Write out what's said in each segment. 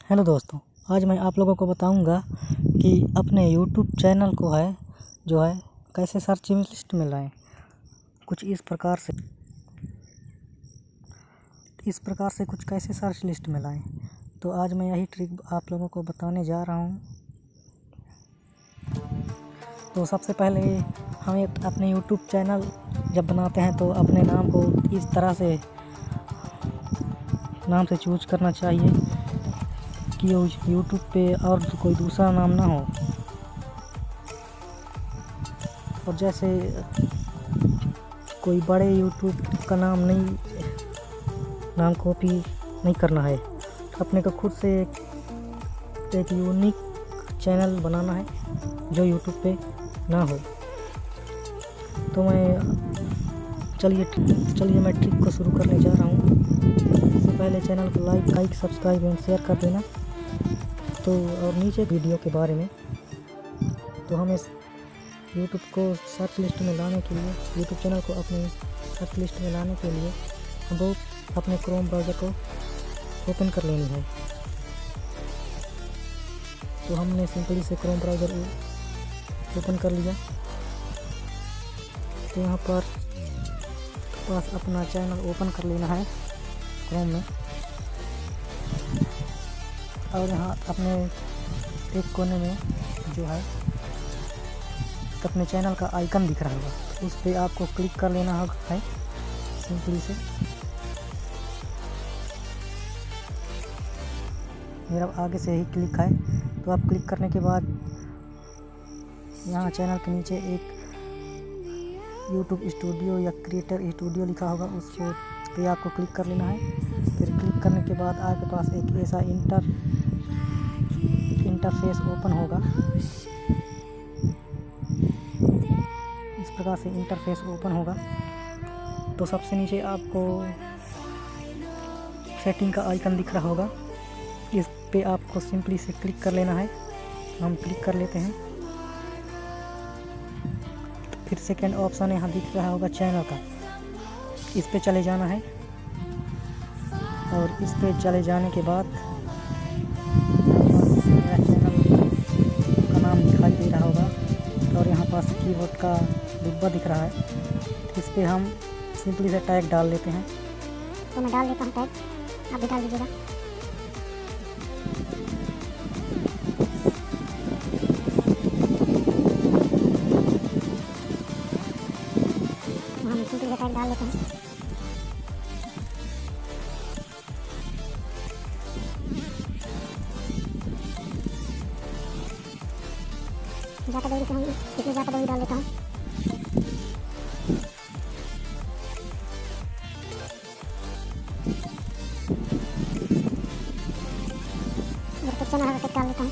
Hello दोस्तों, आज मैं आप लोगों को बताऊंगा कि अपने यूट्यूब चैनल को कैसे सर्च लिस्ट में लाएं। कुछ इस प्रकार से कुछ कैसे सर्च लिस्ट में लाएं। तो आज मैं यही ट्रिक आप लोगों को बताने जा रहा हूं। तो सबसे पहले हमें अपने यूट्यूब चैनल जब बनाते हैं तो अपने नाम को इस तरह से नाम से चूज करना चाहिए कि यूट्यूब पे और कोई दूसरा नाम ना हो। और जैसे कोई बड़े यूट्यूब का नाम कॉपी नहीं करना है। अपने को खुद से एक यूनिक चैनल बनाना है जो यूट्यूब पे ना हो। तो चलिए मैं ट्रिक को शुरू करने जा रहा हूँ। इससे पहले चैनल को लाइक सब्सक्राइब एंड शेयर कर देना। तो और नीचे वीडियो के बारे में तो हमें यूट्यूब को सर्च लिस्ट में लाने के लिए, यूट्यूब चैनल को अपने सर्च लिस्ट में लाने के लिए हमको अपने क्रोम ब्राउज़र को ओपन कर लेनी है। तो हमने सिंपली से क्रोम ब्राउज़र ओपन कर लिया। तो यहाँ पर पास अपना चैनल ओपन कर लेना है क्रोम में। और यहाँ अपने एक कोने में अपने चैनल का आइकन दिख रहा होगा, उस पर आपको क्लिक कर लेना है सिंपली से। मेरा आगे से ही क्लिक है। तो आप क्लिक करने के बाद यहाँ चैनल के नीचे एक यूट्यूब स्टूडियो या क्रिएटर स्टूडियो लिखा होगा, उसको पे आपको क्लिक कर लेना है। फिर क्लिक करने के बाद आपके पास एक ऐसा इंटरफेस ओपन होगा। इस प्रकार से इंटरफेस ओपन होगा। तो सबसे नीचे आपको सेटिंग का आइकन दिख रहा होगा, इस पे आपको सिंपली से क्लिक कर लेना है। हम क्लिक कर लेते हैं। फिर सेकंड ऑप्शन यहाँ दिख रहा होगा चैनल का, इस पे चले जाना है। और इस पे चले जाने के बाद मेरा चैनल का नाम दिखाई दे रहा होगा और यहाँ पास कीबोर्ड का डिब्बा दिख रहा है। इस पे हम सिंपली से टैग डाल लेते हैं। तो मैं डाल देता हूँ टैग, आप भी डाल दीजिएगा। हम सिंपली से टैग डाल लेते हैं। ज़्यादा देरी से हम इसमें ज़्यादा देरी डाल लेता हूँ। अगर टेक्स्ट ना है तो डाल लेता हूँ,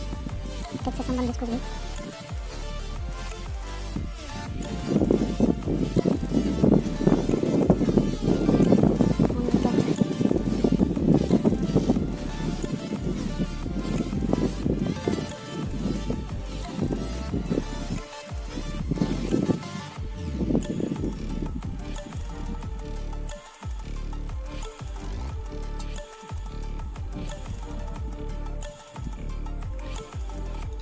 टेक्स्ट से संबंधित कुछ भी।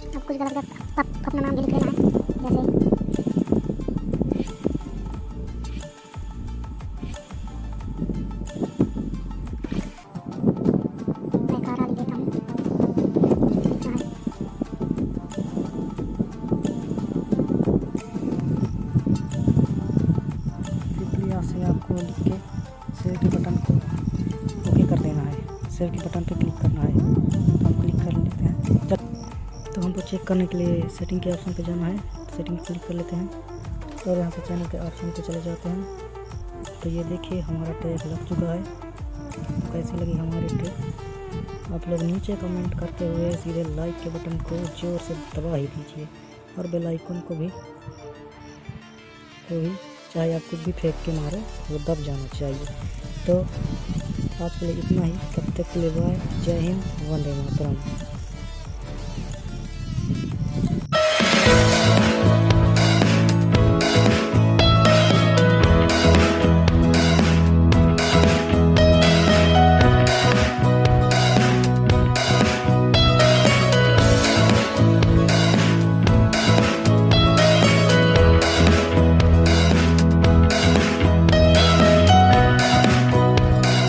अब कुछ गलत अपना नाम भी लिख लेना है, जैसे मैं कारा लिख देता हूँ। यहाँ से आपको लिख के शेयर के बटन को ओके कर देना है। शेयर के बटन पे क्लिक करना है। हम क्लिक कर लेते हैं। तो हमको चेक करने के लिए सेटिंग के ऑप्शन पे जाना है। सेटिंग क्लिक कर लेते हैं और यहाँ से चैनल के ऑप्शन पे चले जाते हैं। तो ये देखिए हमारा टैग लग चुका है। कैसी लगी हमारी ट्रिक? आप लोग नीचे कमेंट करते हुए सीधे लाइक के बटन को जोर से दबा ही दीजिए और बेल आइकन को भी चाहे आप कुछ भी फेंक के मारो वो दब जाना चाहिए। तो आज के लिए इतना ही। तब तक के लिए बाय। जय हिंद, वंदे मातरम।